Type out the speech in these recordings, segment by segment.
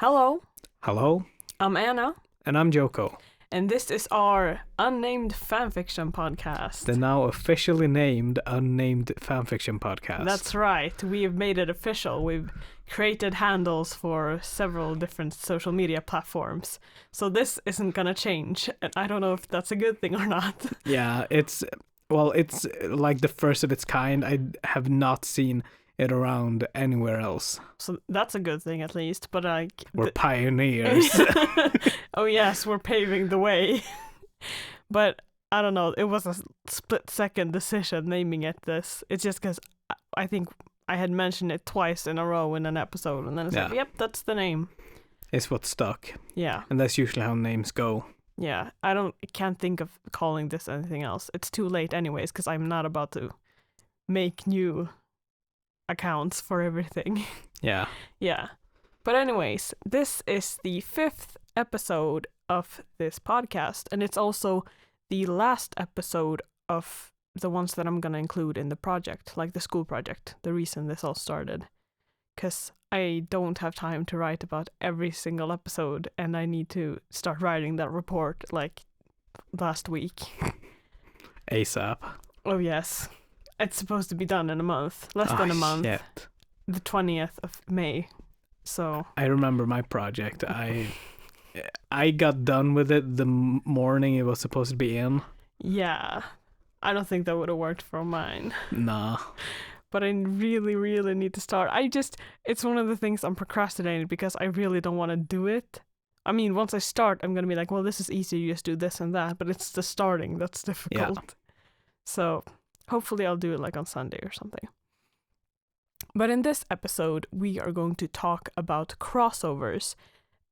Hello, Hello, I'm Anna, and I'm Joko, and this is our unnamed fanfiction podcast. the now officially named Unnamed Fanfiction Podcast. That's right, we have made it official. We've created handles for several different social media platforms. So this isn't gonna change, and I don't know if that's a good thing or not. Yeah, it's like the first of its kind. I have not seen it around anywhere else. So that's a good thing at least, but like... We're pioneers. Oh yes, we're paving the way. But I don't know, it was a split-second decision naming it this. It's just because I think I had mentioned it twice in a row in an episode, and then it's like, yep, that's the name. It's what stuck. Yeah. And that's usually how names go. Yeah, I can't think of calling this anything else. It's too late anyways, because I'm not about to make new accounts for everything. Yeah. Yeah. But anyways, this is the 5th episode of this podcast, and it's also the last episode of the ones that I'm gonna include in the project, like the school project, the reason this all started. Because I don't have time to write about every single episode, and I need to start writing that report like last week. ASAP. Oh yes. It's supposed to be done in a month. Less than a month. Shit. The 20th of May. So I remember my project. I got done with it the morning it was supposed to be in. yeah. I don't think that would have worked for mine. Nah. But I really, really need to start. It's one of the things I'm procrastinating because I really don't want to do it. I mean, once I start, I'm going to be like, well, this is easy, you just do this and that. But it's the starting that's difficult. Yeah. So hopefully I'll do it like on Sunday or something. But in this episode, we are going to talk about crossovers.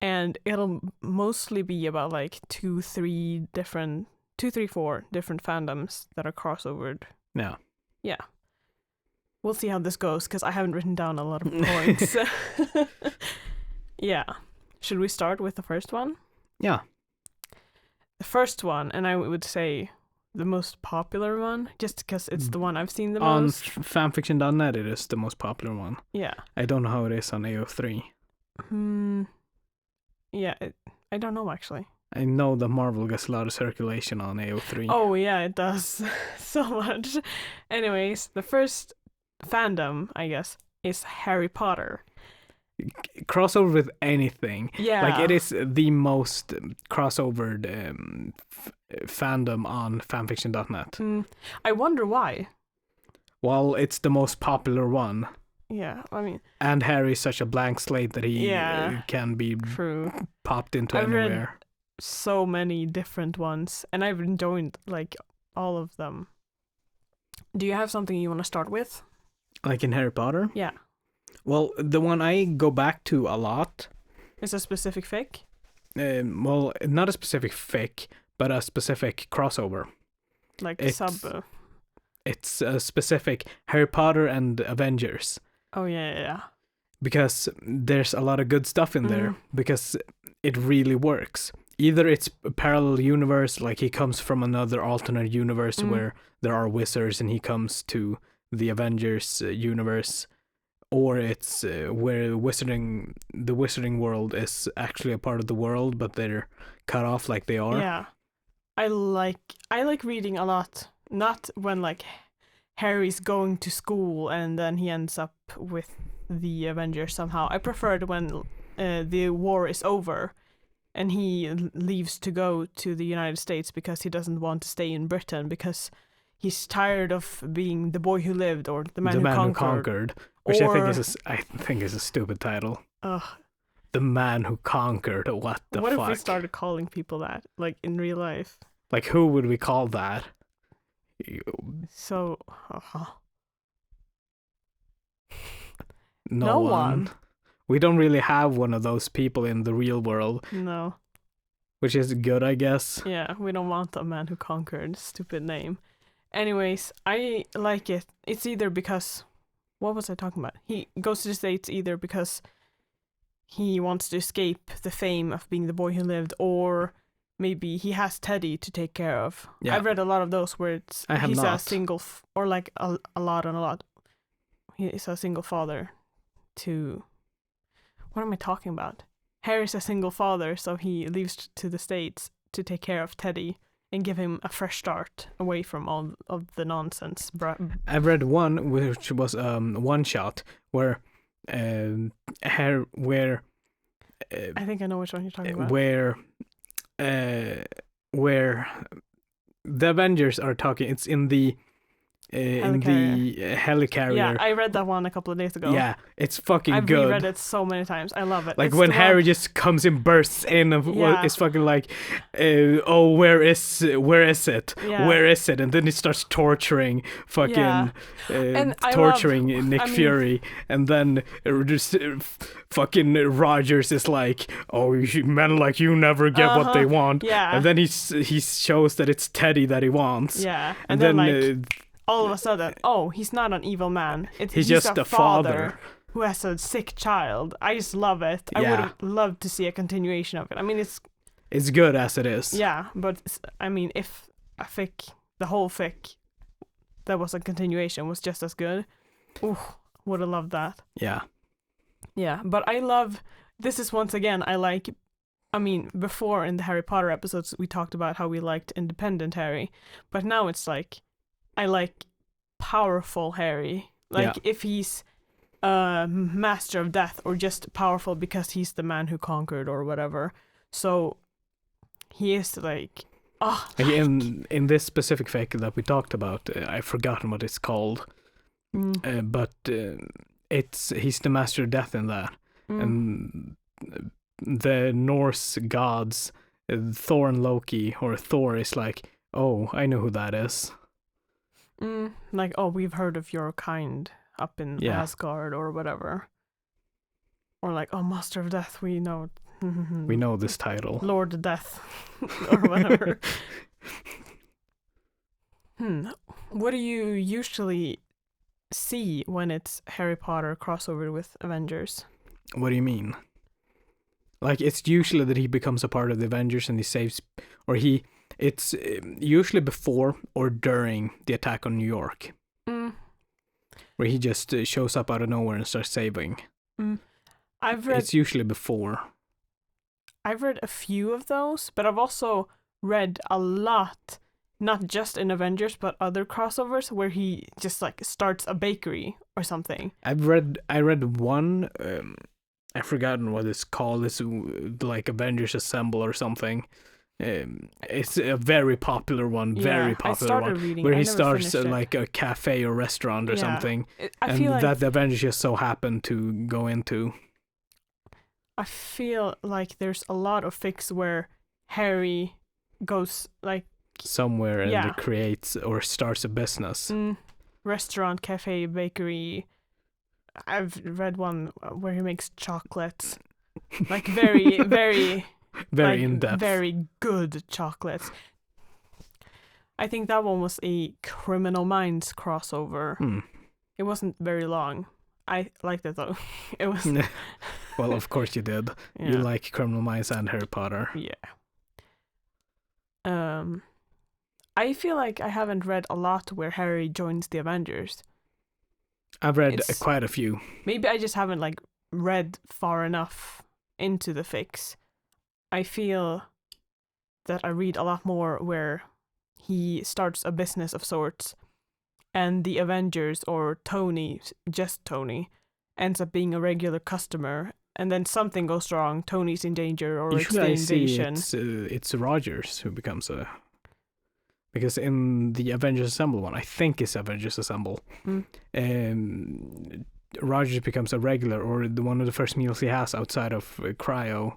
And it'll mostly be about like 4 different fandoms that are crossovered. Yeah. Yeah. We'll see how this goes, because I haven't written down a lot of points. Yeah. Should we start with the first one? Yeah. The first one, and I would say the most popular one, just because it's the one I've seen the On most. fanfiction.net, it is the most popular one. Yeah. I don't know how it is on AO3. Yeah, I don't know, actually. I know that Marvel gets a lot of circulation on AO3. Oh, yeah, it does. So much. Anyways, the first fandom, I guess, is Harry Potter. Crossover with anything. Yeah. Like, it is the most crossovered fandom on fanfiction.net. I wonder why. Well, it's the most popular one. Yeah, I mean... And Harry's such a blank slate that he can be True. popped into I've anywhere. read so many different ones, and I've enjoyed, like, all of them. Do you have something you want to start with? Like in Harry Potter? Yeah. Well, the one I go back to a lot... Is a specific fic? Well, not a specific fic, but a specific crossover. Like It's- sub... It's a specific Harry Potter and Avengers. Oh, yeah. Because there's a lot of good stuff in there. Because it really works. Either it's a parallel universe, like he comes from another alternate universe where there are wizards and he comes to the Avengers universe, or it's where the wizarding world is actually a part of the world, but they're cut off like they are. Yeah. I like reading a lot, not when, like, Harry's going to school and then he ends up with the Avengers somehow. I prefer it when the war is over and he leaves to go to the United States because he doesn't want to stay in Britain because he's tired of being the boy who lived or the man, who conquered. Which Or- I think is a stupid title. Ugh. The man who conquered. What the What fuck? if we started calling people that, like, in real life? Like, who would we call that? So, No No one. one. We don't really have one of those people in the real world, no. which is good, I guess. Yeah, we don't want a man who conquered. Stupid name. Anyways, I like it. It's either because... What was I talking about? He goes to the States either because he wants to escape the fame of being the boy who lived, or maybe he has Teddy to take care of. Yeah. I've read a lot of those where he's a not. single... or like a lot. He's a single father to... What am I talking about? Harry's a single father, so he leaves to the States to take care of Teddy and give him a fresh start away from all of the nonsense. I've read one which was one shot where where I think I know which one you're talking about. where the Avengers are talking. It's in the helicarrier. Yeah, I read that one a couple of days ago. Yeah, it's fucking I've good. reread it so many times. I love it. Like It's when the Harry one- just comes in, bursts in, and Yeah. it's fucking like, oh, where is it? Yeah. Where is it? And then he starts torturing fucking, Yeah. And I torturing Nick I mean- Fury, and then just fucking Rogers is like, oh, men like you never get what they want. Yeah. And then he shows that it's Teddy that he wants. Yeah, And then, then like all of a sudden, oh, he's not an evil man. He's just a father who has a sick child. I just love it. I Yeah. would have loved to see a continuation of it. I mean, it's good as it is. yeah, but I mean, if the whole fic that was a continuation was just as good, ooh, would have loved that. Yeah. Yeah, but this is once again, I mean, before in the Harry Potter episodes, we talked about how we liked independent Harry, but now it's like, I like powerful Harry. Like, if he's a master of death or just powerful because he's the man who conquered or whatever. So, he is like, Like in this specific fic that we talked about, I've forgotten what it's called, but he's the master of death in that, and the Norse gods, Thor and Loki, or Thor is like, oh, I know who that is. like, oh, we've heard of your kind up in Asgard or whatever, or like, oh, master of death, we know. We know this title. Lord of Death or whatever. What do you usually see when it's Harry Potter crossover with Avengers? What do you mean? Like, it's usually that he becomes a part of the Avengers and he saves, or it's usually before or during the attack on New York, where he just shows up out of nowhere and starts saving. It's usually before. I've read a few of those, but I've also read a lot, not just in Avengers, but other crossovers where he just like starts a bakery or something. I read one, I've forgotten what it's called. It's like Avengers Assemble or something. It's a very popular one, I started reading. where I he never starts finished it. like a cafe or restaurant or something, I feel like that the Avengers just so happen to go into. I feel like there's a lot of fics where Harry goes like somewhere and creates or starts a business. Restaurant, cafe, bakery. I've read one where he makes chocolates, like very, very, very in depth, very good chocolates. I think that one was a Criminal Minds crossover. It wasn't very long. I liked it though. It was. Well, of course you did. Yeah. You like Criminal Minds and Harry Potter. Yeah. I feel like I haven't read a lot where Harry joins the Avengers. I've read quite a few. Maybe I just haven't like read far enough into the fics. I feel that I read a lot more where he starts a business of sorts and the Avengers or Tony, just Tony, ends up being a regular customer and then something goes wrong, Tony's in danger or it's the invasion. It's Rogers who becomes a... Because in the Avengers Assemble one, I think it's Avengers Assemble, Rogers becomes a regular, or one of the first meals he has outside of cryo,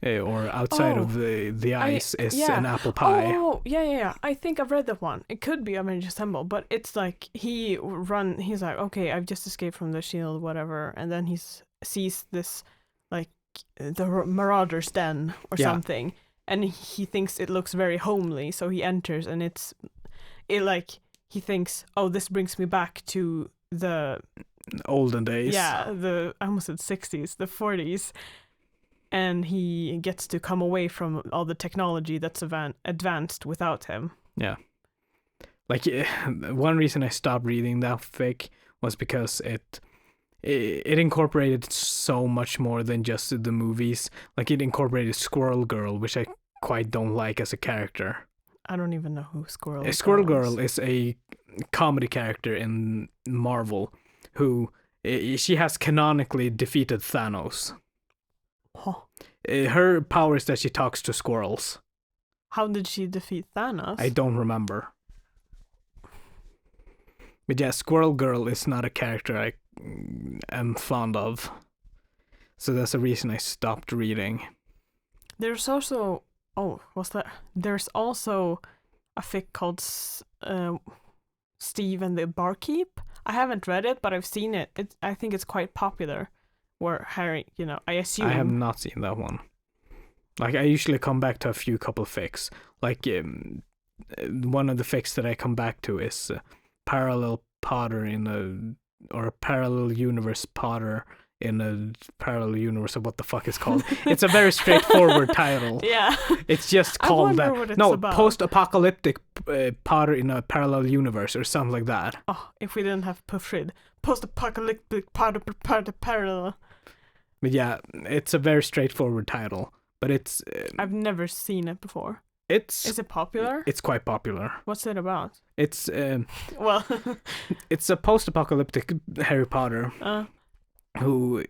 or outside of the ice is an apple pie. Oh, yeah. I think I've read that one. It could be Avengers Assemble, but it's like he's like, okay, I've just escaped from the shield, whatever, and then he sees this, like, the Marauder's Den or something. And he thinks it looks very homely, so he enters, and he thinks, oh, this brings me back to the olden days. Yeah, I almost said 60s, the 40s, and he gets to come away from all the technology that's advanced without him. Yeah, like one reason I stopped reading that fic was because it it incorporated so much more than just the movies. Like it incorporated Squirrel Girl, which I quite don't like as a character. I don't even know who Squirrel Squirrel Girl Girl is a comedy character in Marvel who she has canonically defeated Thanos. Huh. Her power is that she talks to squirrels. How did she defeat Thanos? I don't remember. But yeah, Squirrel Girl is not a character I am fond of. So that's the reason I stopped reading. There's also... Oh, what's that? There's also a fic called Steve and the Barkeep. I haven't read it, but I've seen it. I think it's quite popular. Where Harry, I assume... I have not seen that one. Like, I usually come back to a few couple fics. Like, one of the fics that I come back to is Parallel Potter or Parallel Universe Potter in a parallel universe, or what the fuck it's called. It's a very straightforward title. Yeah. It's just called that. What it's no, about. Post-apocalyptic Potter in a parallel universe or something like that. Oh, if we didn't have Puffrid. Post-apocalyptic Potter parallel. But yeah, it's a very straightforward title. But it's... I've never seen it before. Is it popular? It's quite popular. What's it about? It's... well... it's a post-apocalyptic Harry Potter who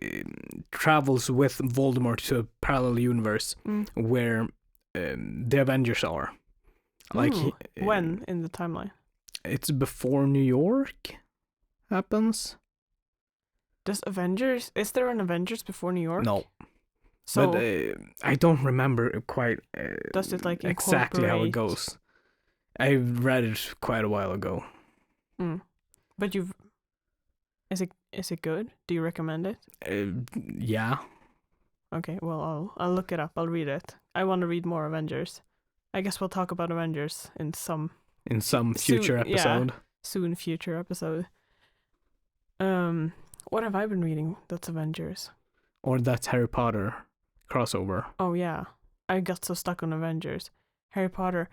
travels with Voldemort to a parallel universe where the Avengers are. Like when in the timeline? It's before New York happens. Is there an Avengers before New York? No. So but I don't remember quite does it like exactly how it goes. I read it quite a while ago. But is it good? Do you recommend it? Yeah. Okay, well I'll look it up. I'll read it. I want to read more Avengers. I guess we'll talk about Avengers in some future episode. Soon future episode. What have I been reading that's Avengers? Or that's Harry Potter crossover. Oh yeah. I got so stuck on Avengers. Harry Potter.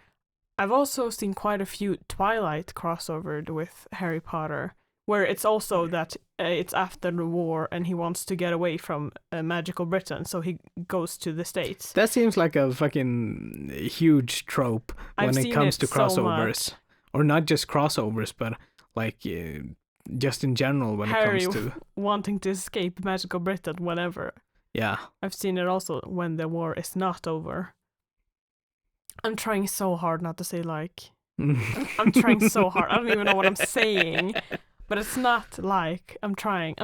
I've also seen quite a few Twilight crossovered with Harry Potter, where it's also that it's after the war and he wants to get away from magical Britain, so he goes to the States. That seems like a fucking huge trope when it comes to crossovers. So or not just crossovers, but like just in general when Harry it comes to... wanting to escape magical Britain whenever. Yeah. I've seen it also when the war is not over. I'm trying so hard not to say like. I'm trying so hard. I don't even know what I'm saying. But it's not like. I'm trying.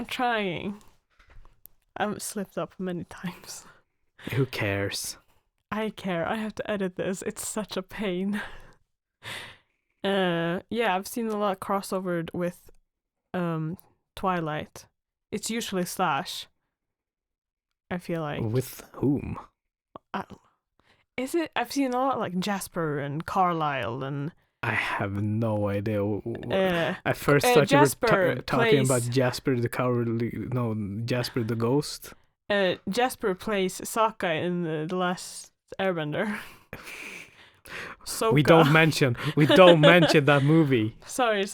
I've slipped up many times. Who cares? I care. I have to edit this. It's such a pain. Yeah, I've seen a lot crossovered with Twilight. It's usually Slash. I feel like. With whom? Is it? I've seen a lot like Jasper and Carlisle and... I have no idea. I first thought Jasper you were talking about Jasper the Cowardly... No, Jasper the Ghost. Jasper plays Sokka in the Last Airbender. Sokka. We don't mention that movie. Sorry.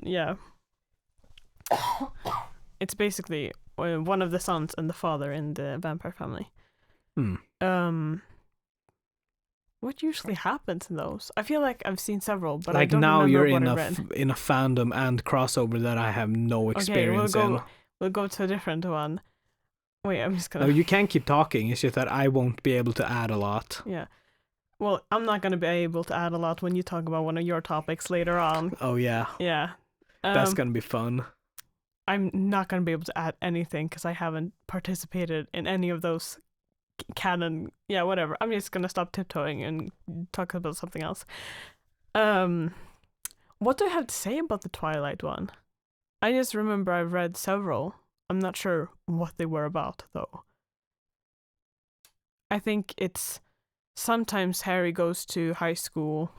Yeah. It's basically one of the sons and the father in the vampire family. What usually happens in those? I feel like I've seen several, but like I don't now remember you're what in I read. in a fandom and crossover that I have no experience in. We'll go to a different one. Wait, I'm just gonna... No, you can keep talking. It's just that I won't be able to add a lot. Yeah. Well, I'm not gonna be able to add a lot when you talk about one of your topics later on. Oh yeah. Yeah. That's gonna be fun. I'm not gonna be able to add anything because I haven't participated in any of those canon. Yeah, whatever. I'm just gonna stop tiptoeing and talk about something else. What do I have to say about the Twilight one? I just remember I've read several. I'm not sure what they were about though. I think it's sometimes Harry goes to high school.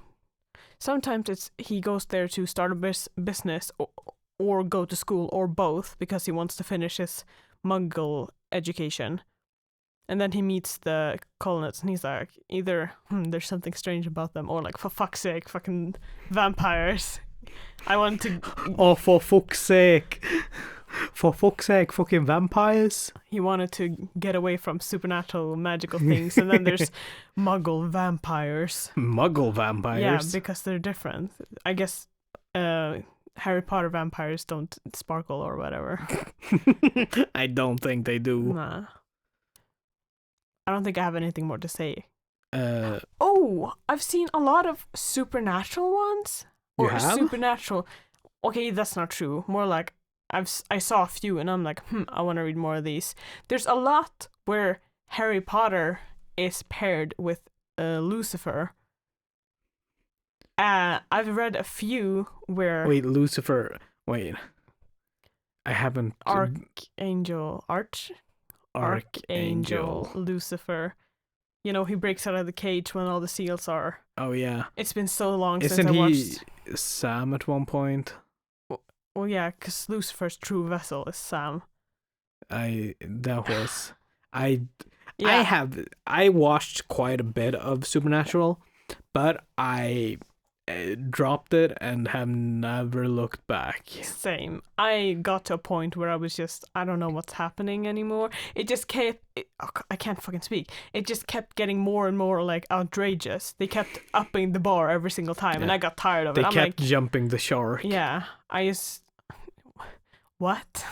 Sometimes he goes there to start a business or go to school or both because he wants to finish his Muggle education. And then he meets the colonists and he's like, either there's something strange about them or like, for fuck's sake, fucking vampires. I want to... Oh, for fuck's sake. For fuck's sake, fucking vampires. He wanted to get away from supernatural magical things, and then there's Muggle vampires. Muggle vampires. Yeah, because they're different. I guess Harry Potter vampires don't sparkle or whatever. I don't think they do. Nah. I don't think I have anything more to say. Uh, Oh, I've seen a lot of supernatural ones. You Or have? supernatural. Okay, that's not true. More like I saw a few and I'm like, I want to read more of these. There's a lot where Harry Potter is paired with Lucifer. I've read a few where wait, Lucifer. Wait. I haven't. Archangel Archangel. Lucifer. You know, he breaks out of the cage when all the seals are. Oh, yeah. It's been so long Isn't since I he watched. Sam at one point? Well, yeah, because Lucifer's true vessel is Sam. I Yeah. I watched quite a bit of Supernatural, but I dropped it and have never looked back. Same. I got to a point where I was just, I don't know what's happening anymore. It just kept, I can't fucking speak. It just kept getting more and more like outrageous. They kept upping the bar every single time, and Yeah. I got tired of They it. I'm kept like, jumping the shark. yeah, I just, what?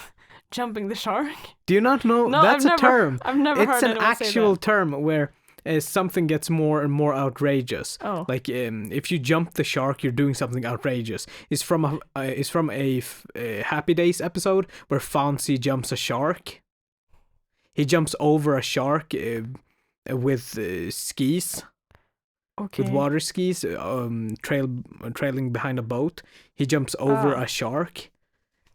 Jumping the shark? Do you not know? No, That's I've a term. I've never It's heard an anyone say actual that. term where something gets more and more outrageous. Oh, Like if you jump the shark, you're doing something outrageous. It's from a Happy Days episode where Fonzie jumps a shark. He jumps over a shark with skis, okay. with water skis, trailing behind a boat. He jumps over Ah. a shark.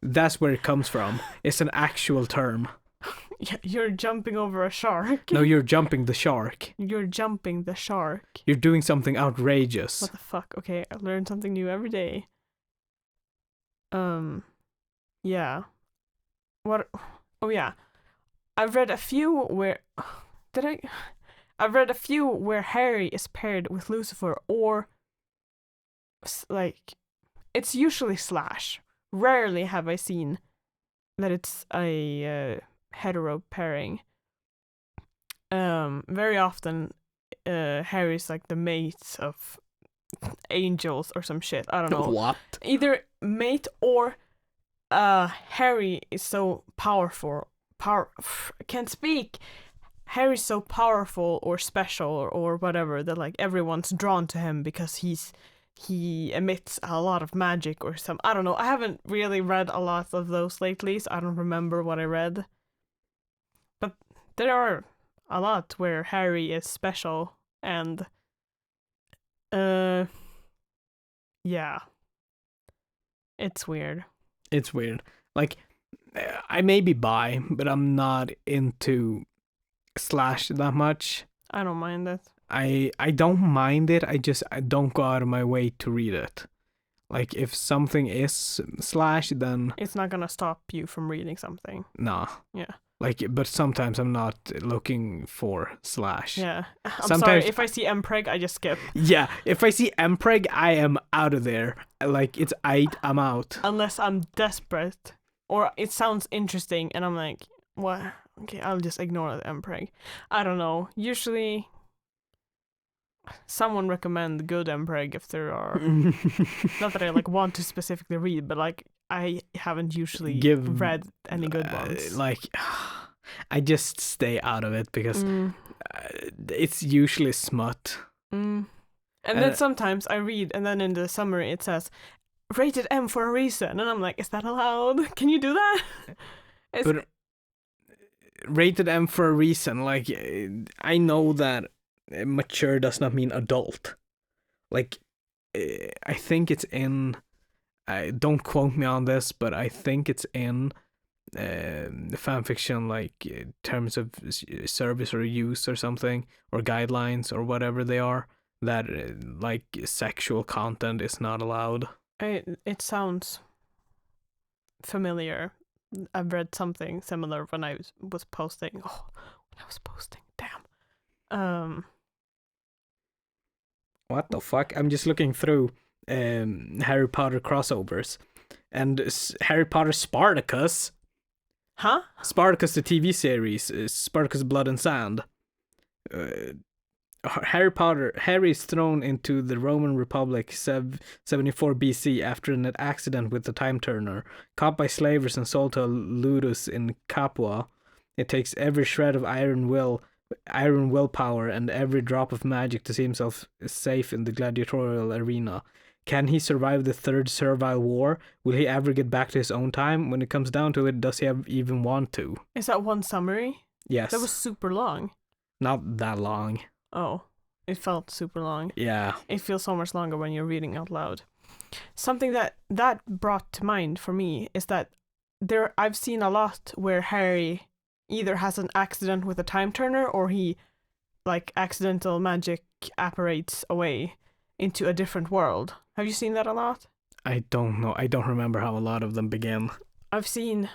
That's where it comes from. It's an actual term. Yeah, you're jumping over a shark. No, you're jumping the shark. You're jumping the shark. You're doing something outrageous. What the fuck? Okay, I learn something new every day. Yeah. What? Oh yeah. I've read a few where I've read a few where Harry is paired with Lucifer, or like it's usually slash. Rarely have I seen that it's a hetero pairing. Very often, Harry's like the mate of angels or some shit. I don't know. What? Either mate or Harry is so powerful. I can't speak. Harry's so powerful or special or whatever that like everyone's drawn to him because he emits a lot of magic or some. I don't know. I haven't really read a lot of those lately, so I don't remember what I read. But there are a lot where Harry is special and yeah. It's weird. It's weird. Like, I may be bi, but I'm not into slash that much. I don't mind it. I don't mind it. I don't go out of my way to read it. Like, if something is slash, then It's not gonna stop you from reading something. nah. Yeah. Like, but sometimes I'm not looking for slash. Yeah. I'm Sometimes- sorry, if I see Mpreg, I just skip. Yeah, if I see Mpreg, I am out of there. Like, it's I'm out. Unless I'm desperate. Or it sounds interesting and I'm like, what? Okay, I'll just ignore the Mpreg. I don't know. Usually someone recommend good Mpreg if there are. Not that I like want to specifically read, but like I haven't usually read any good ones. Like, I just stay out of it because Mm, it's usually smut. mm. And then sometimes I read, and then in the summary it says, rated M for a reason. And I'm like, is that allowed? Can you do that? But rated M for a reason. Like, I know that mature does not mean adult. Like, I think it's in. Don't quote me on this, but I think it's in the fanfiction, like terms of service or use or something, or guidelines or whatever they are, that like sexual content is not allowed. It sounds familiar. I've read something similar when I was posting. Oh, when I was posting. Damn. What the fuck? I'm just looking through Harry Potter crossovers, and Harry Potter Spartacus. Huh? Spartacus, the TV series, is Spartacus Blood and Sand. Harry is thrown into the Roman Republic 74 BC after an accident with the time turner. Caught by slavers and sold to Ludus in Capua, it takes every shred of iron willpower, and every drop of magic to see himself safe in the gladiatorial arena. Can he survive the third servile war? Will he ever get back to his own time? When it comes down to it, does he even want to? Is that one summary? Yes. That was super long. Not that long. Oh, it felt super long. Yeah. It feels so much longer when you're reading out loud. Something that brought to mind for me is that I've seen a lot where Harry either has an accident with a time turner or he accidental magic apparates away into a different world. Have you seen that a lot? I don't know. I don't remember how a lot of them begin. I've seen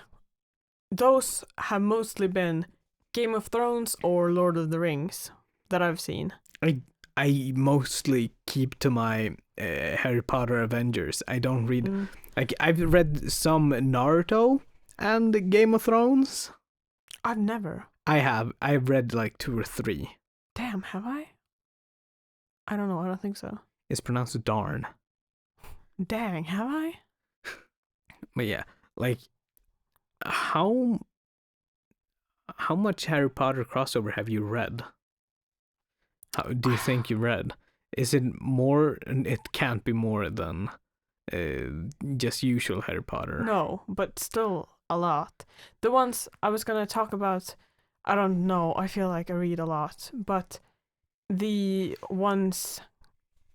those have mostly been Game of Thrones or Lord of the Rings that I've seen. I mostly keep to my Harry Potter Avengers. I don't read I've read some Naruto and Game of Thrones. I've never. I've read like 2 or 3. Damn, have I? I don't know. I don't think so. It's pronounced darn. Dang, have I? But yeah, like how much Harry Potter crossover have you read? How do you think you read? Is it more? It can't be more than just usual Harry Potter. No, but still a lot. The ones I was gonna talk about, I don't know. I feel like I read a lot, but the ones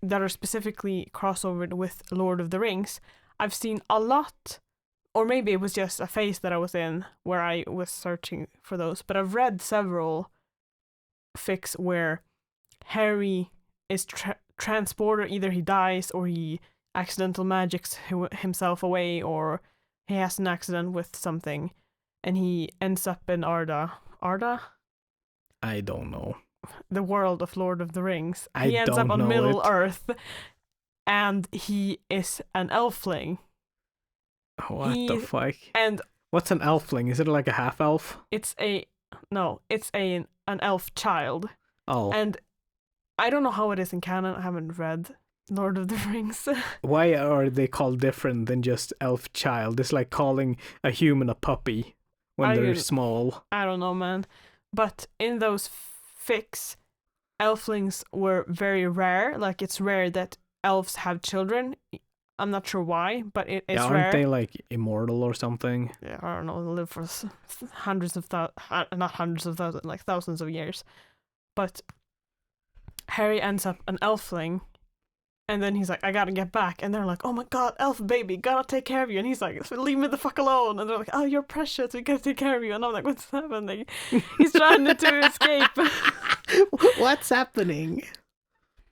that are specifically crossovered with Lord of the Rings, I've seen a lot. Or maybe it was just a phase that I was in where I was searching for those. But I've read several fics where Harry is transported. Either he dies or he accidental magics himself away, or he has an accident with something and he ends up in Arda? I don't know. The world of Lord of the Rings. I He ends don't up on know Middle it. Earth and he is an elfling. What the fuck? And what's an elfling? Is it like a half elf? it's an elf child. Oh. And I don't know how it is in canon. I haven't read Lord of the Rings. Why are they called different than just elf child? It's like calling a human a puppy when they're small. I don't know, man. But in those fics, elflings were very rare. Like, it's rare that elves have children. I'm not sure why, but it's rare. Aren't they like immortal or something? Yeah, I don't know. They live for hundreds of not hundreds of thousands, like thousands of years. But Harry ends up an elfling, and then he's like, I gotta get back. And they're like, oh my god, elf baby, gotta take care of you. And he's like, leave me the fuck alone. And they're like, oh, you're precious, we gotta take care of you. And I'm like, what's happening? He's trying to escape. What's happening?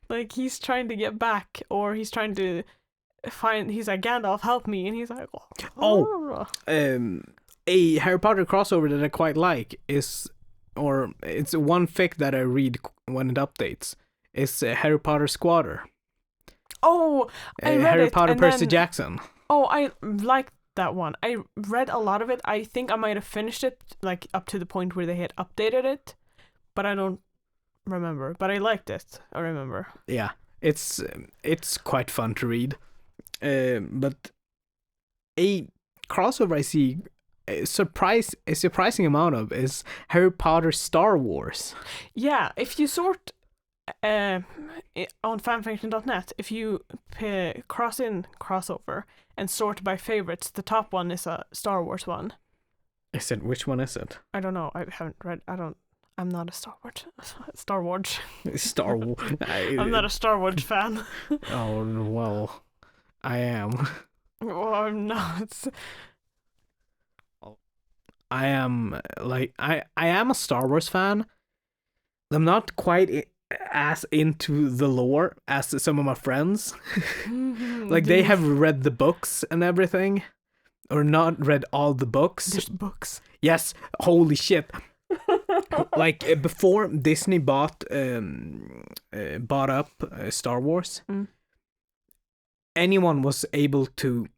Like, he's trying to get back, or he's trying to he's like, Gandalf, help me. And he's like, a Harry Potter crossover that I quite like is, or it's one fic that I read when it updates. It's Harry Potter Squatter. Oh, I read Harry it, Potter and Percy then, Jackson. Oh, I liked that one. I read a lot of it. I think I might have finished it, like, up to the point where they had updated it, but I don't remember. But I liked it, I remember. Yeah, it's quite fun to read. But a crossover I see a surprising amount of is Harry Potter Star Wars. Yeah, if you sort on fanfiction.net, if you cross in crossover and sort by favorites, the top one is a Star Wars one. Is it? Which one is it? I don't know. I haven't read. I'm not a Star Wars. Star Wars. Star Wars. I'm not a Star Wars fan. Oh well, I am. Well, I'm not. I am I am a Star Wars fan. I'm not quite as into the lore as some of my friends. Like, they have read the books and everything, or not read all the books. There's books. Yes, holy shit. Like, before Disney bought up Star Wars, anyone was able to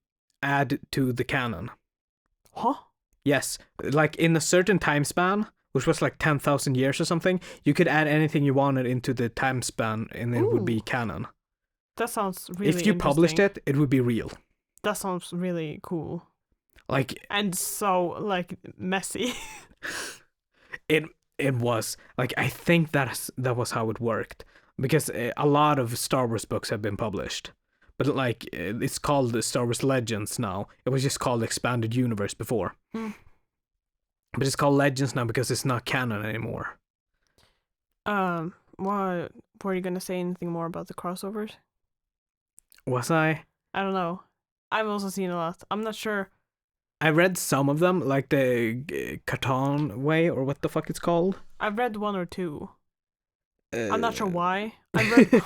add to the canon. Huh? Yes, like in a certain time span, which was like 10,000 years or something, you could add anything you wanted into the time span and it would be Ooh. canon. That sounds really If you published interesting. it, it would be real. That sounds really cool. Like And so, like, messy. it was like I think that was how it worked because a lot of Star Wars books have been published, but like it's called the Star Wars Legends now. It was just called Expanded Universe before, but it's called Legends now because it's not canon anymore. What were you gonna say anything more about the crossovers? Was I? I don't know. I've also seen a lot. I'm not sure. I read some of them, like the Catan Way or what the fuck it's called. I've read one or two. I'm not sure why. I read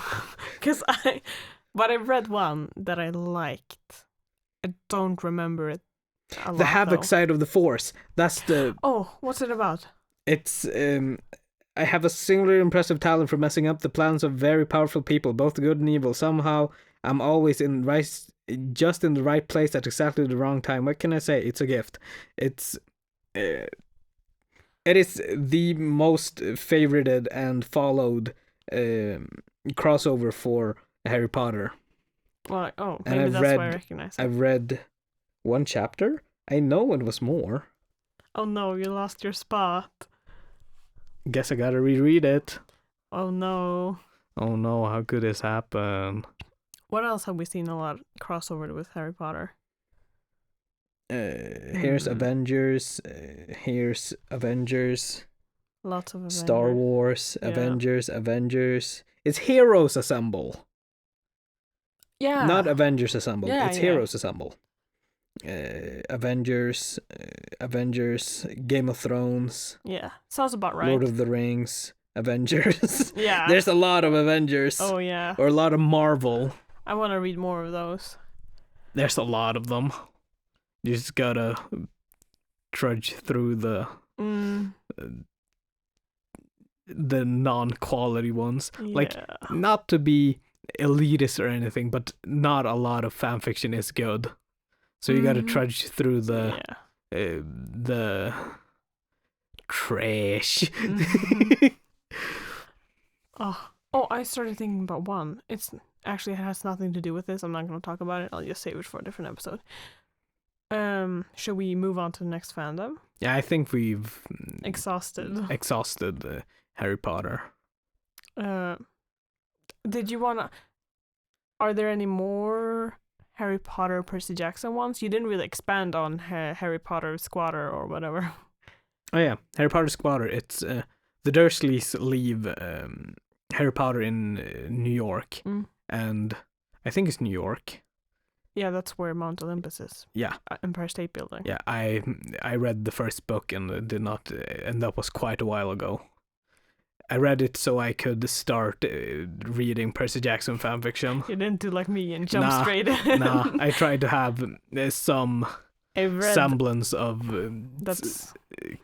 but I read one that I liked. I don't remember it a lot. The Havoc though. Side of the Force. That's the. Oh, what's it about? It's I have a singularly impressive talent for messing up the plans of very powerful people, both good and evil. Somehow, I'm always just in the right place at exactly the wrong time. What can I say? It's a gift. It is the most favorited and followed crossover for Harry Potter. Well, And maybe I've that's read, why I recognize it. I've read one chapter. I know it was more. Oh no, you lost your spot. Guess I gotta reread it. Oh no. Oh no, how could this happen? What else have we seen a lot crossover with Harry Potter? Here's Avengers. Here's Avengers. Lots of Avengers. Star Wars. Yeah. Avengers. It's Heroes Assemble. Yeah. Not Avengers Assemble. Yeah, It's yeah. Heroes Assemble. Avengers. Game of Thrones. Yeah. Sounds about right. Lord of the Rings. Avengers. Yeah. There's a lot of Avengers. Oh yeah. Or a lot of Marvel. I want to read more of those. There's a lot of them. You just gotta trudge through the non-quality ones. Yeah. Like, not to be elitist or anything, but not a lot of fanfiction is good. So you gotta trudge through the trash. Oh, I started thinking about one. It has nothing to do with this. I'm not going to talk about it. I'll just save it for a different episode. Should we move on to the next fandom? Yeah, I think we've exhausted Harry Potter. Did you wanna? Are there any more Harry Potter Percy Jackson ones? You didn't really expand on Harry Potter Squatter or whatever. Oh yeah, Harry Potter Squatter. It's the Dursleys leave Harry Potter in New York, and I think it's New York. Yeah, that's where Mount Olympus is. Yeah, Empire State Building. Yeah, I read the first book and did not, and that was quite a while ago. I read it so I could start reading Percy Jackson fanfiction. You didn't do like me and jump straight in. Nah, I tried to have some semblance of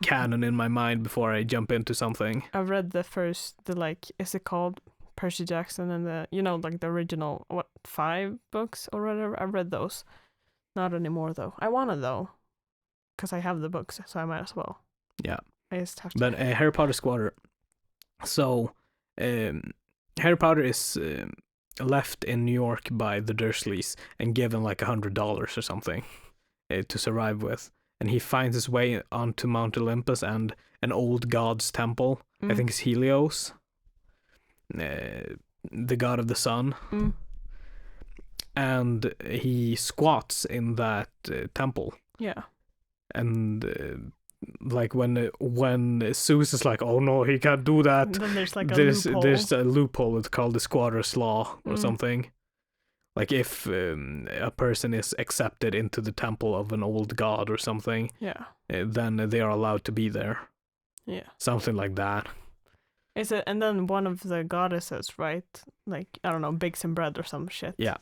canon in my mind before I jump into something. I read is it called Percy Jackson and the original 5 books or whatever. I read those. Not anymore though. I wanna though, because I have the books, so I might as well. Yeah. I just have to. But Harry Potter Squatter. So, Harry Potter is left in New York by the Dursleys and given like $100 or something to survive with, and he finds his way onto Mount Olympus and an old god's temple. I think it's Helios, the god of the sun, and he squats in that temple. Yeah, and like when Zeus is like, oh no, he can't do that. And then there's like there's a loophole. It's called the Squatter's Law or something. Like if a person is accepted into the temple of an old god or something, then they are allowed to be there. Yeah, something like that. Is it? And then one of the goddesses, right? Like I don't know, bakes some bread or some shit. Yeah,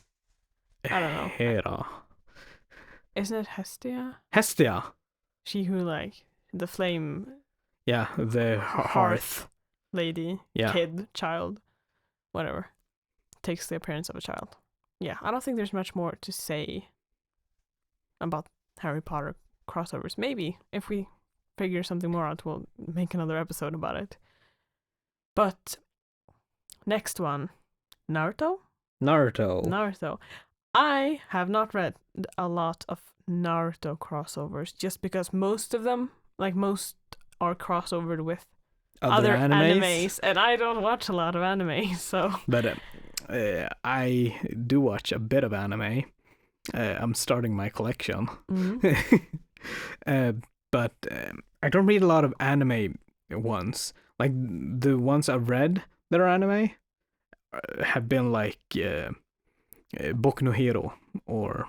I don't know. Hera. Isn't it Hestia? Hestia. She who the flame. Yeah, the hearth lady. Yeah. Kid, child, whatever, takes the appearance of a child. Yeah, I don't think there's much more to say about Harry Potter crossovers. Maybe if we figure something more out, we'll make another episode about it. But next one, Naruto. I have not read a lot of Naruto crossovers just because most of them, like most, are crossovered with other animes, and I don't watch a lot of anime, so. But I do watch a bit of anime. I'm starting my collection. But I don't read a lot of anime ones. Like the ones I've read that are anime have been like Boku no Hero or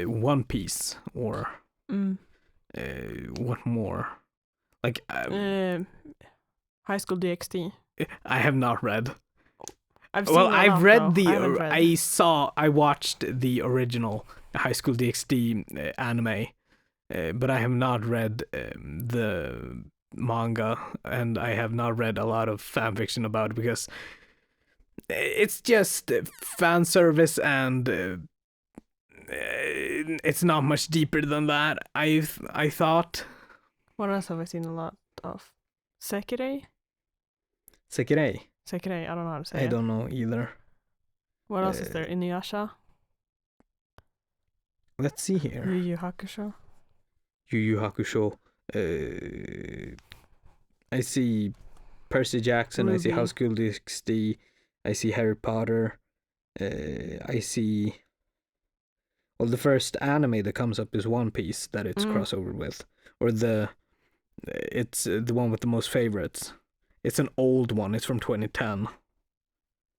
One Piece or what more? Like High School DxD. I have not read. I've watched the original High School DxD anime, but I have not read the manga, and I have not read a lot of fan fiction about it because it's just fan service, and it's not much deeper than that. I thought. What else have I seen a lot of? Sekirei, I don't know how to say it. I don't know either. What else is there? Inuyasha? Let's see here. Yu Yu Hakusho? Yu Yu Hakusho. I see Percy Jackson. Ruby. I see High School DxD. I see Harry Potter. I see. Well, the first anime that comes up is One Piece that it's crossover with, or it's the one with the most favorites. It's an old one. It's from 2010.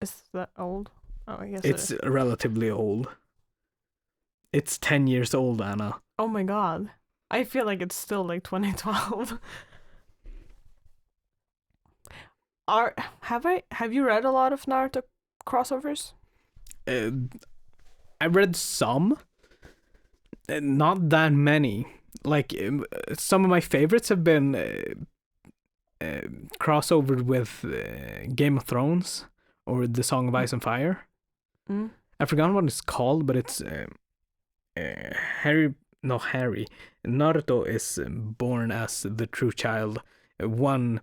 Is that old? Oh, I guess it's relatively old. It's 10 years old, Anna. Oh my god. I feel like it's still like 2012. Have you read a lot of Naruto crossovers? I read some. Not that many. Like some of my favorites have been crossovered with Game of Thrones or The Song of Ice and Fire. I forgot what it's called, but it's Naruto is born as the true child. One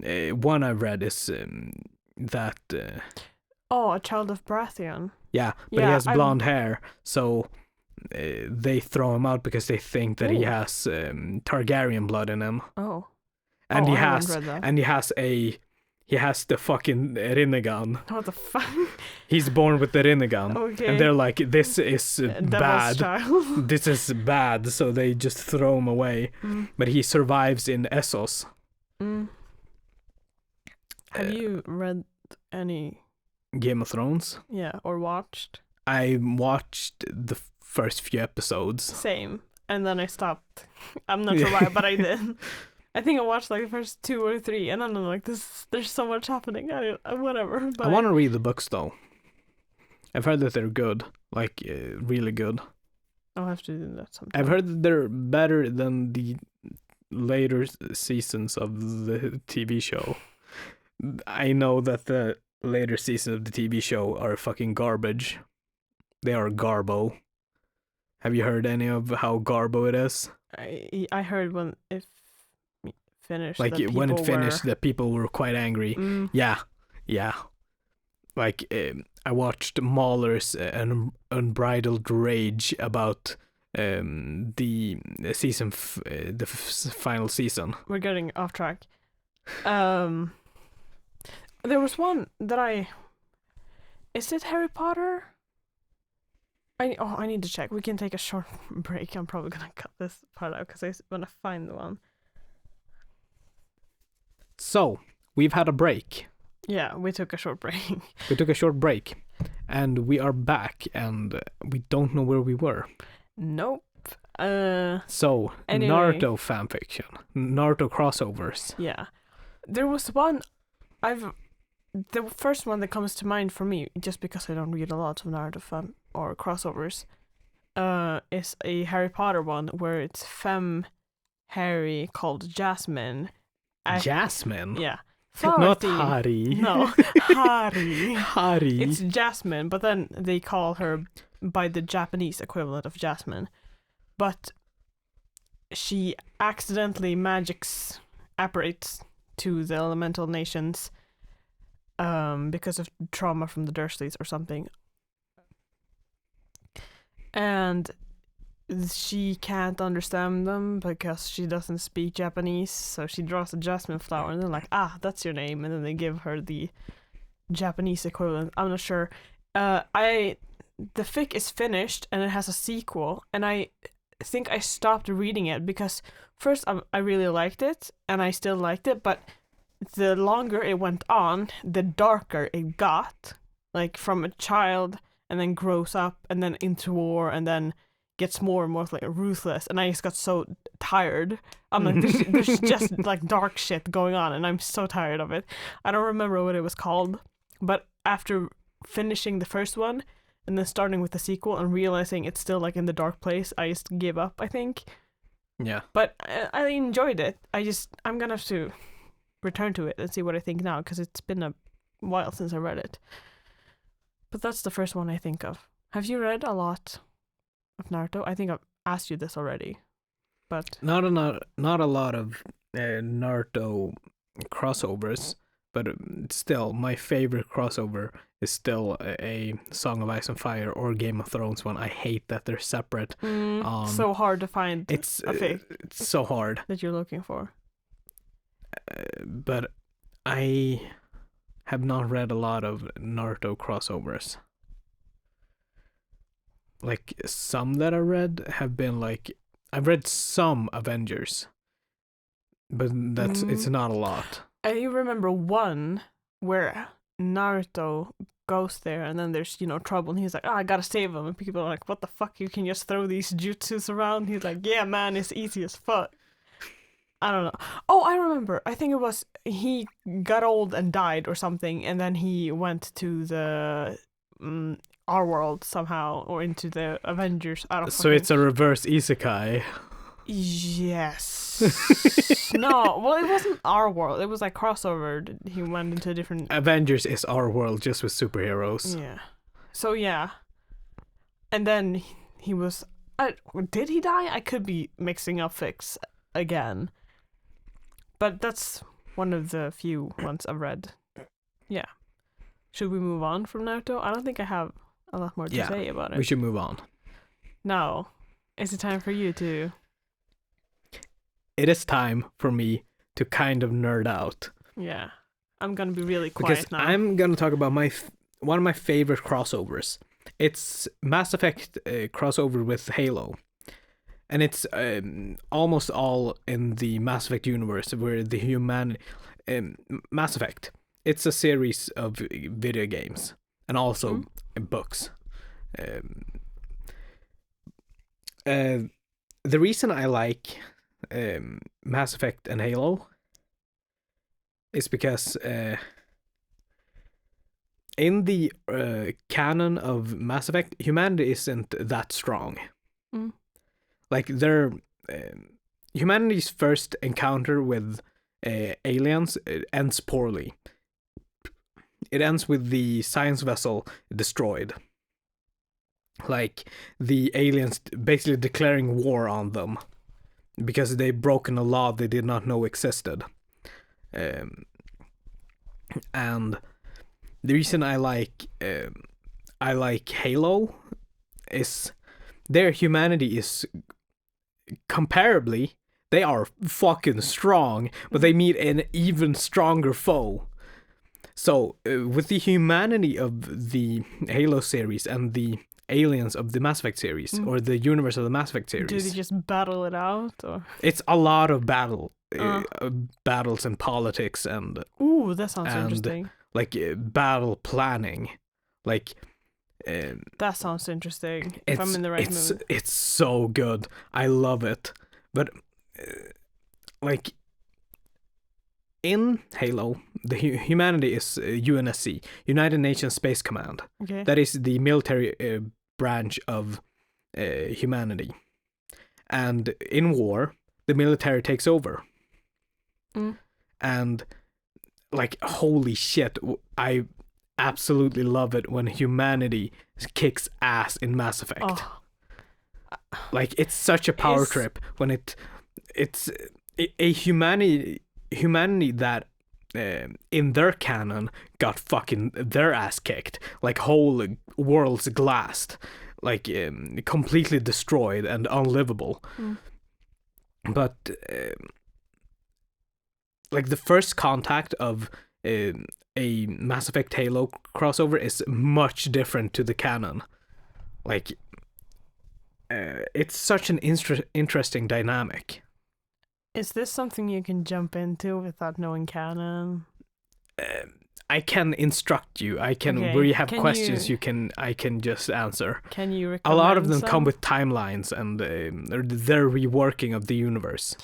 I've read is that. A Child of Baratheon. Yeah, but he has blonde hair, so they throw him out because they think that he has Targaryen blood in him. Oh. And I he has the fucking Rinnegan. What the fuck? He's born with the Rinnegan. Okay. And they're like, this is bad. Child. This is bad, so they just throw him away. But he survives in Essos. Have you read any Game of Thrones? Yeah, or watched? I watched the first few episodes. Same. And then I stopped. I'm not sure why, but I did. I think I watched like the first 2 or 3, and then I'm like, there's so much happening. Whatever. But I want to read the books though. I've heard that they're good, like really good. I'll have to do that sometime. I've heard that they're better than the later seasons of the TV show. I know that the later seasons of the TV show are fucking garbage. They are garbo. Have you heard any of how garbo it is? I heard when it finished. Like when it finished, that people were quite angry. Yeah. Like I watched Mahler's Unbridled Rage about the season, the final season. We're getting off track. There was one that is it Harry Potter? I need to check. We can take a short break. I'm probably gonna cut this part out because I want to find the one. So we've had a break. Yeah, we took a short break. And we are back, and we don't know where we were. Nope. So anyway. Naruto fanfiction, Naruto crossovers. Yeah, there was one. The first one that comes to mind for me, just because I don't read a lot of Naruto fan or crossovers, is a Harry Potter one where it's Femme Harry called Jasmine. Jasmine? Yeah. Not theme. Hari. No, Hari. Hari. It's Jasmine, but then they call her by the Japanese equivalent of Jasmine. But she accidentally apparates to the elemental nations because of trauma from the Dursleys or something. And she can't understand them because she doesn't speak Japanese, so she draws a jasmine flower and they're like, that's your name, and then they give her the Japanese equivalent. I'm not sure. The fic is finished and it has a sequel, and I think I stopped reading it because first I really liked it and I still liked it, but the longer it went on, the darker it got, like from a child and then grows up and then into war and then gets more and more like ruthless, and I just got so tired. I'm like, there's just like dark shit going on and I'm so tired of it. I don't remember what it was called, but after finishing the first one and then starting with the sequel and realizing it's still like in the dark place, I just gave up, I think. Yeah. But I enjoyed it. I'm gonna have to return to it and see what I think now, because it's been a while since I read it. But that's the first one I think of. Have you read a lot of Naruto? I think I've asked you this already, but not a lot of Naruto crossovers, but still, my favorite crossover is still a Song of Ice and Fire or Game of Thrones one. I hate that they're separate. So hard to find. It's a fic it's so hard that you're looking for. But I have not read a lot of Naruto crossovers. Like, some that I read have been like, I've read some Avengers, but it's not a lot. I remember one where Naruto goes there and then there's, trouble, and he's like, I gotta save him, and people are like, what the fuck, you can just throw these jutsus around? He's like, yeah man, it's easy as fuck. I don't know. Oh, I remember. I think it was he got old and died or something, and then he went to the our world somehow, or into the Avengers. I don't. So it's a reverse isekai. Yes. No, well, it wasn't our world. It was like crossover. He went into a different. Avengers is our world, just with superheroes. Yeah. So yeah, and then he was. Did he die? I could be mixing up fics again. But that's one of the few ones I've read. Yeah. Should we move on from Naruto? I don't think I have a lot more to say about it. We should move on. Now, is it time for you to... It is time for me to kind of nerd out. Yeah. I'm going to be really quiet because now. I'm going to talk about one of my favorite crossovers. It's Mass Effect crossover with Halo. And it's almost all in the Mass Effect universe, where the Mass Effect, it's a series of video games and also books. The reason I like Mass Effect and Halo is because in the canon of Mass Effect, humanity isn't that strong. Like, humanity's first encounter with aliens ends poorly. It ends with the science vessel destroyed. Like, the aliens basically declaring war on them because they've broken a law they did not know existed. And the reason I like Halo is their humanity is comparably, they are fucking strong, but they meet an even stronger foe. So with the humanity of the Halo series and the aliens of the Mass Effect series, or the universe of the Mass Effect series, do they just battle it out, or it's a lot of battles and politics and that sounds interesting. Like battle planning, like that sounds interesting. If I'm in the right mood, it's so good. I love it. But like in Halo, the humanity is UNSC, United Nations Space Command. Okay. That is the military branch of humanity. And in war, the military takes over. And like holy shit, I absolutely love it when humanity kicks ass in Mass Effect. Oh. Like it's such a power trip when it's a humanity that in their canon got fucking their ass kicked, like whole worlds glassed, like completely destroyed and unlivable. But like the first contact of a Mass Effect Halo crossover is much different to the canon. Like it's such an interesting dynamic. Is this something you can jump into without knowing canon? I can instruct you. I can where you have questions I can just answer. Can you recommend a lot of them some? come with timelines and their reworking of the universe.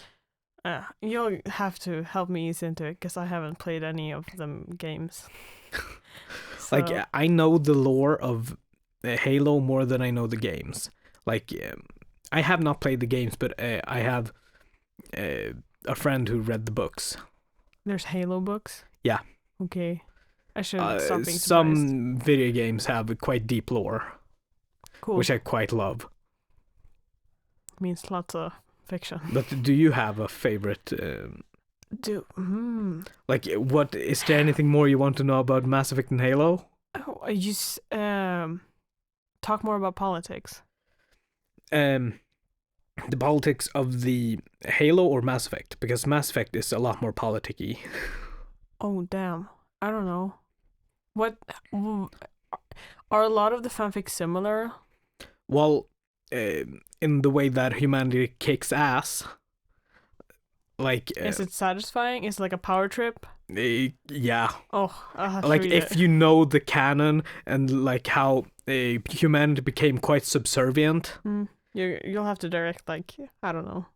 You'll have to help me ease into it because I haven't played any of them games. So. Like I know the lore of Halo more than I know the games. Like I have not played the games, but I have a friend who read the books. There's Halo books? Yeah. Okay. I should stop being surprised. Some video games have quite deep lore. Cool. Which I quite love. Means lots of fiction. But do you have a favorite? Like, what is there anything more you want to know about Mass Effect and Halo? Oh, I just talk more about politics. The politics of the Halo or Mass Effect, because Mass Effect is a lot more politicky. Oh damn! I don't know. What are a lot of the fanfics similar? Well, in the way that humanity kicks ass. Like, is it satisfying? Is it like a power trip? Yeah. Oh, I'll have like to read if you know the canon and like how humanity became quite subservient. You'll have to direct like I don't know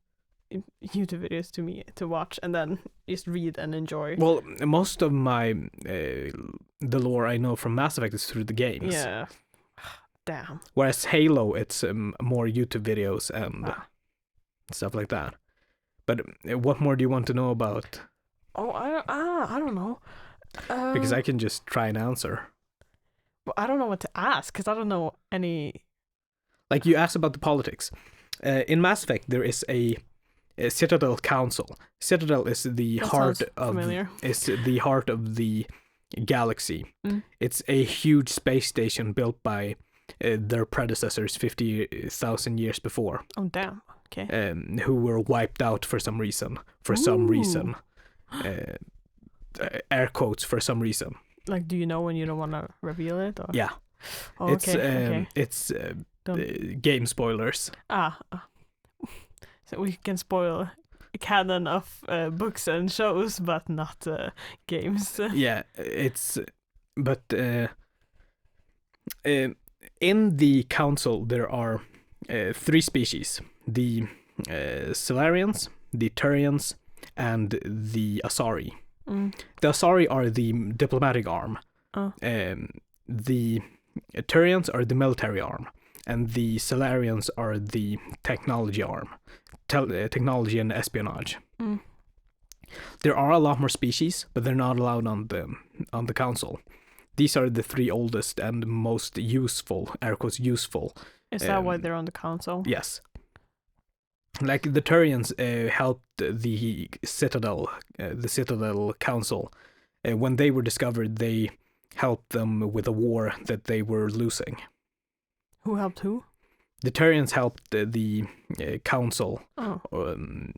YouTube videos to me to watch and then just read and enjoy. Well, most of my the lore I know from Mass Effect is through the games. Yeah. Damn. Whereas Halo, it's more YouTube videos and stuff like that. But what more do you want to know about? Oh, I don't know. Because I can just try and answer. Well, I don't know what to ask because I don't know any. Like you asked about the politics. In Mass Effect, there is a Citadel Council. Citadel is the heart of the galaxy. It's a huge space station built by their predecessors 50,000 years before. Oh damn! Okay. Who were wiped out for some reason. Air quotes for some reason. Like, do you know when you don't want to reveal it? Or? Yeah. Oh, okay. It's game spoilers. So we can spoil a canon of books and shows, but not games. Yeah, it's but in the council there are 3 species: the Salarians, the Turians, and the Asari. The Asari are the diplomatic arm. The Turians are the military arm, and the Salarians are the technology arm, technology and espionage. There are a lot more species, but they're not allowed on the council. These are the 3 oldest and most useful, air quotes useful. Is that why they're on the council? Yes. Like the Turians helped the Citadel Council. When they were discovered, they helped them with a war that they were losing. Who helped who? The Turians helped the council. Oh.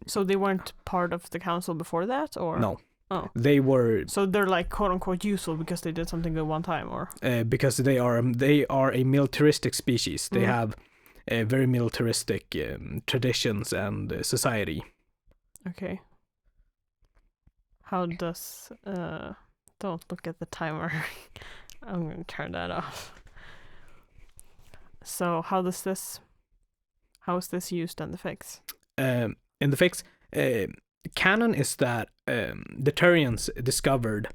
So they weren't part of the council before that, or no? Oh. They were. So they're like quote unquote useful because they did something good one time, or because they are a militaristic species. They have very militaristic traditions and society. Okay. How does don't look at the timer. I'm gonna turn that off. So how is this used in the fix? In the fix, canon is that the Turians discovered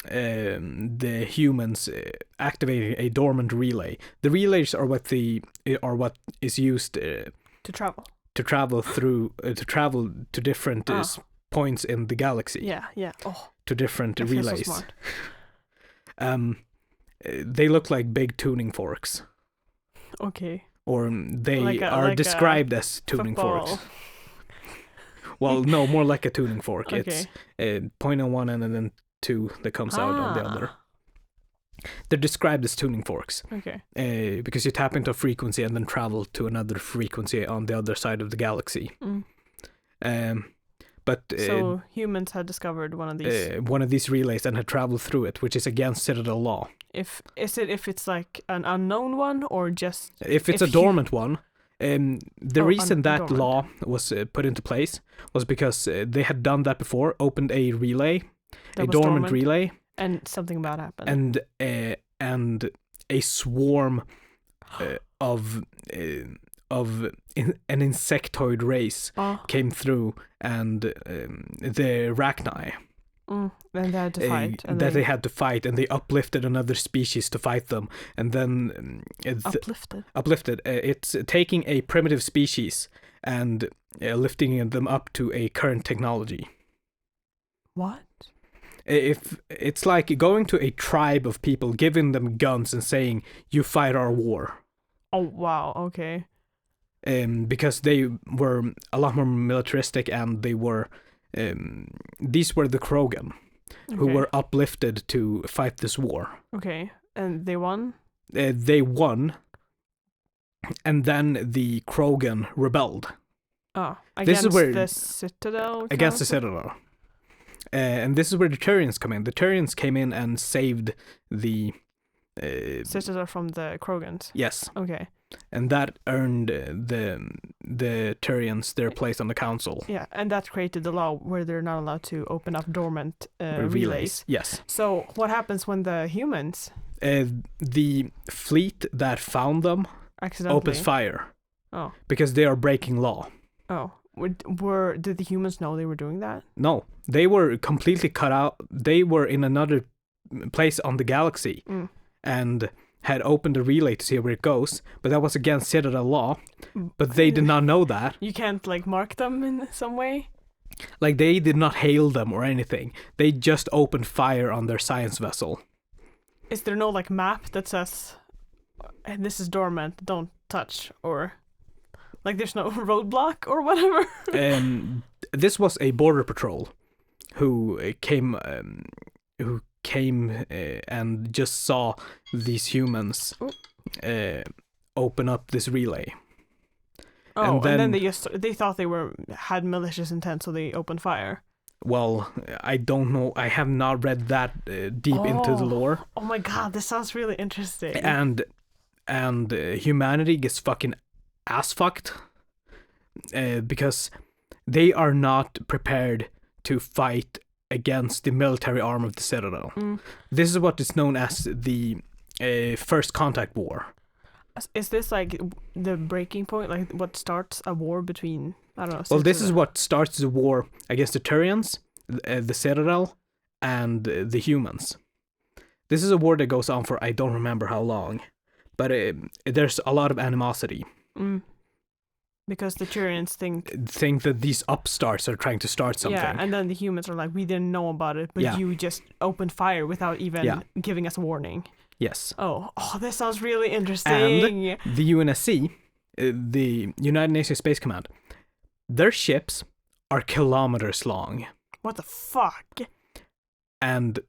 the humans activating a dormant relay. The relays are what is used to travel to different points in the galaxy. Yeah. Oh. to different If you're so relays. smart. They look like big tuning forks, Okay. or they Like are a described as tuning football. forks. Well, no, more like a tuning fork. Okay. It's point on one end and then two that comes out on the other. Ah. They're described as tuning forks Okay. because you tap into a frequency and then travel to another frequency on the other side of the galaxy. But So humans had discovered one of these. relays and had traveled through it, which is against Citadel law. If it's like an unknown one or just If it's If a dormant one, the reason that dormant. law was put into place was because they had done that before, opened a relay, that a was dormant relay, and something bad happened. and a swarm of an insectoid race came through, and the Rachni. And they had to fight. And That they had to fight, and they uplifted another species to fight them, and then uplifted. it's taking a primitive species and lifting them up to a current technology. What? If it's like going to a tribe of people, giving them guns and saying, "You fight our war." Oh wow. Okay. Because they were a lot more militaristic, and they were these were the Krogan, who Okay. were uplifted to fight this war. Okay. And they won. They won, and then the Krogan rebelled Oh, This is against where- the Citadel. against the Council? Citadel. And this is where the Turians come in. The Turians came in and saved the Citadel from the Krogans. yes, Okay. and that earned the Turians their place on the council. Yeah, and that created the law where they're not allowed to open up dormant relays. Yes. So what happens when the humans The fleet that found them accidentally opens fire Oh, because they are breaking law. oh. Did the humans know they were doing that? No, they were completely cut out. They were in another place on the galaxy and had opened a relay to see where it goes, but that was against Citadel law. But they did not know that. You can't like mark them in some way. Like, they did not hail them or anything. They just opened fire on their science vessel. Is there no like map that says, "And this is dormant, don't touch," or like there's no roadblock or whatever? This was a border patrol who came and just saw these humans open up this relay. Oh, And and then then- they thought they had malicious intent, so they opened fire. Well, I don't know. I have not read that deep into the lore. Oh my god, this sounds really interesting. And humanity gets fucking ass fucked because they are not prepared to fight against the military arm of the Citadel. This is what is known as the First Contact War. Is this like the breaking point, like what starts a war between? I don't know. Well, this is Citadel- what starts the war against the Turians, the Citadel, and the humans. This is a war that goes on for I don't remember how long, but there's a lot of animosity. Because the Turians Think that these upstarts are trying to start something. Yeah, and then the humans are like, we didn't know about it, but Yeah. you just opened fire without even Yeah. giving us a warning. Yes. Oh, this sounds really interesting. The UNSC, the United Nations Space Command, their ships are kilometers long, What the fuck? and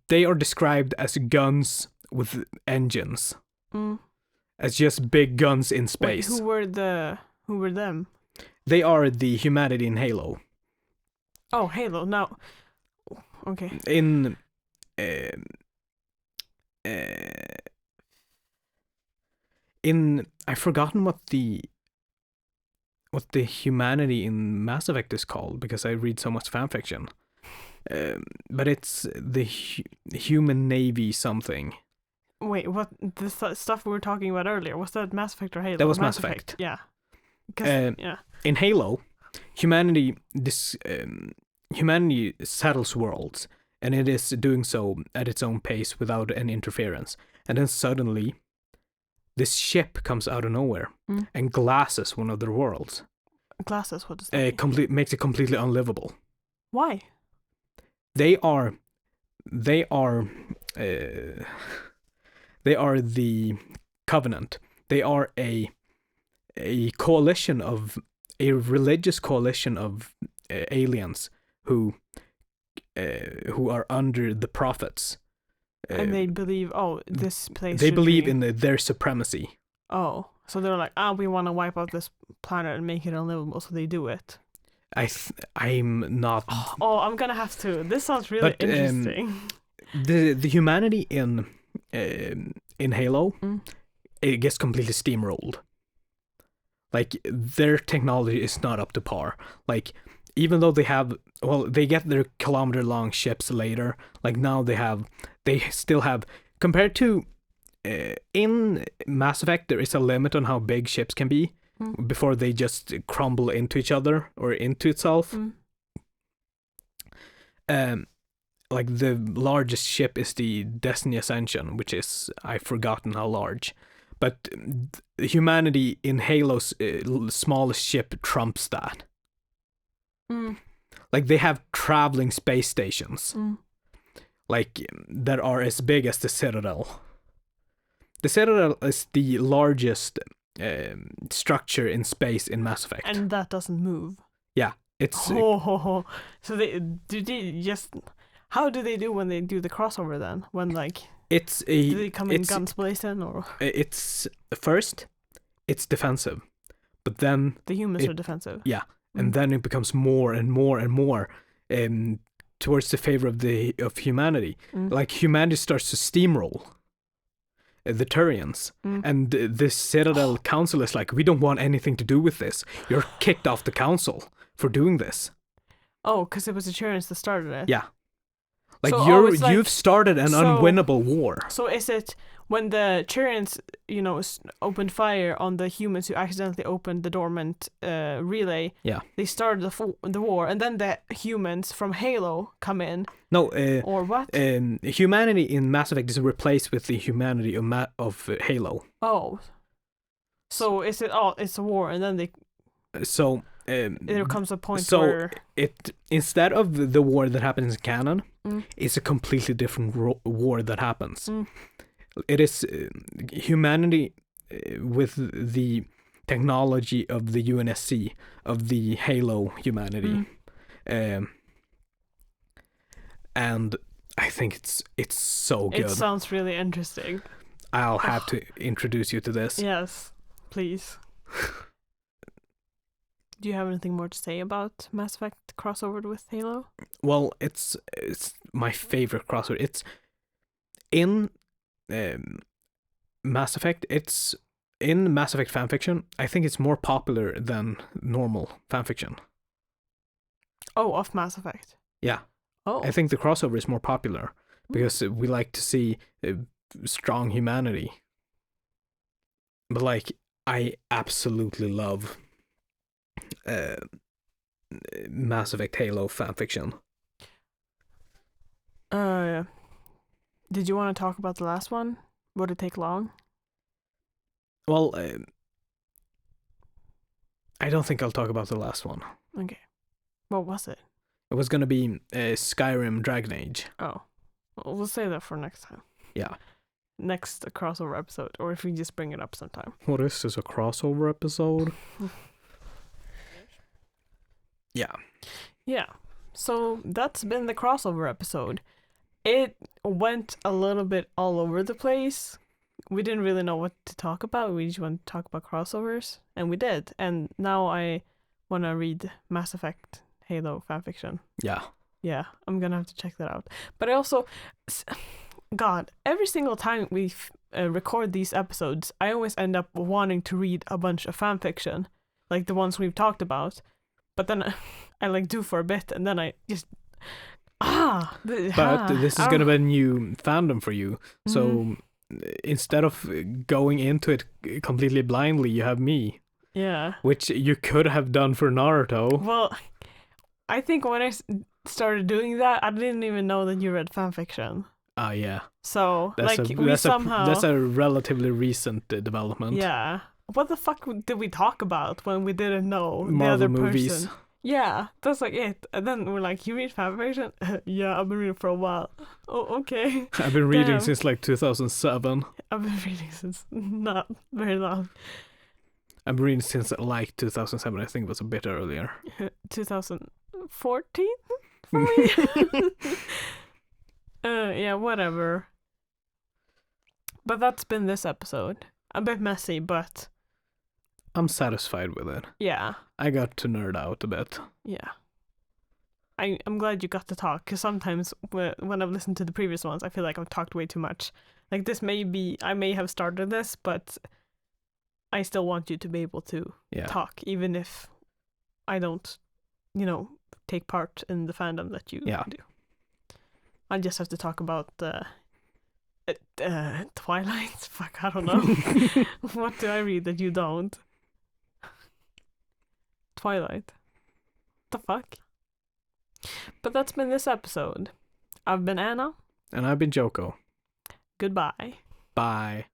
they are described as guns with engines, as just big guns in Wait, space. who were them? They are the humanity in Halo. Oh, Halo. No. Okay. In I've forgotten what the humanity in Mass Effect is called because I read so much fanfiction. But it's the human navy something. Wait, what? The stuff we were talking about earlier, was that Mass Effect or Halo? That was Mass Effect. Yeah. 'Cause- yeah. In Halo, humanity settles worlds, and it is doing so at its own pace without any interference. And then suddenly, this ship comes out of nowhere and glasses one of their worlds. Glasses, what does that mean? Makes it completely unlivable. Why? they are uh, they are the Covenant. They are a coalition of a religious coalition of aliens who are under the prophets. And they believe, this place. They believe in their supremacy. Oh, so they're like, we want to wipe out this planet and make it unlivable, so they do it. I'm not. I'm gonna have to. This sounds really interesting. The humanity in Halo, it gets completely steamrolled. Like, their technology is not up to par. Like, even though they get their kilometer-long ships later. Like, now they still have, compared to in Mass Effect, there is a limit on how big ships can be before they just crumble into each other or into itself. Like, the largest ship is the Destiny Ascension, which is, I've forgotten how large. But humanity in Halo's smallest ship trumps that. Like, they have traveling space stations. Like, that are as big as the Citadel. The Citadel is the largest structure in space in Mass Effect. And that doesn't move. Yeah, it's... So they just... How do they do when they do the crossover then? When, like... do they come in guns blazing, or...? It's... First, it's defensive. But then... The humans are defensive. Yeah. And then it becomes more and more and more towards the favor of humanity. Like, humanity starts to steamroll the Turians. And the Citadel Council is like, we don't want anything to do with this. You're kicked off the council for doing this. Oh, because it was the Turians that started it. Yeah. Like, so, you've started an unwinnable war. So is it when the Turians, opened fire on the humans who accidentally opened the dormant relay? Yeah. They started the war, and then the humans from Halo come in. No. Or what? Humanity in Mass Effect is replaced with the humanity of Halo. Oh. So is it? It's a war, and then they. So. There comes a point where instead of the war that happens in canon, it's a completely different war that happens. It is humanity with the technology of the UNSC, of the Halo humanity, and I think it's so good. It sounds really interesting. I'll have to introduce you to this. Yes, please. Do you have anything more to say about Mass Effect crossover with Halo? Well, it's my favorite crossover. It's in Mass Effect. It's in Mass Effect fanfiction. I think it's more popular than normal fanfiction. Oh, of Mass Effect. Yeah. Oh. I think the crossover is more popular because we like to see strong humanity. But like, I absolutely love Mass Effect Halo fanfiction. Did you want to talk about the last one? Would it take long? Well, I don't think I'll talk about the last one. Okay. What was it? It was gonna be Skyrim Dragon Age. Oh. Well, we'll save that for next time. Yeah. Next crossover episode, or if we just bring it up sometime. What is this, a crossover episode? Yeah. Yeah. So that's been the crossover episode. It went a little bit all over the place. We didn't really know what to talk about. We just wanted to talk about crossovers, and we did. And now I want to read Mass Effect Halo fanfiction. Yeah. Yeah, I'm gonna have to check that out. But I also, God, every single time we record these episodes, I always end up wanting to read a bunch of fanfiction, like the ones we've talked about. But then I like do for a bit, and then I just this is gonna be a new fandom for you. So instead of going into it completely blindly, you have me. Yeah. Which you could have done for Naruto. Well, I think when I started doing that, I didn't even know that you read fanfiction. Yeah. So that's a relatively recent development. Yeah. What the fuck did we talk about when we didn't know Marvel the other movies. person? Yeah, that's like it. And then we're like, you read fanfiction? Yeah, I've been reading for a while. Oh, okay. I've been reading Damn. since like 2007. I've been reading since not very long. I've been reading since like 2007. I think it was a bit earlier. 2014 for me. Yeah, whatever. But that's been this episode. A bit messy, but I'm satisfied with it. yeah. I got to nerd out a bit. Yeah. I'm glad you got to talk, because sometimes when I've listened to the previous ones, I feel like I've talked way too much. Like this I may have started this, but I still want you to be able to talk, even if I don't, take part in the fandom that you do. I just have to talk about Twilight. Fuck, I don't know. What do I read that you don't? Twilight. The fuck? But that's been this episode. I've been Anna. And I've been Joko. Goodbye. Bye.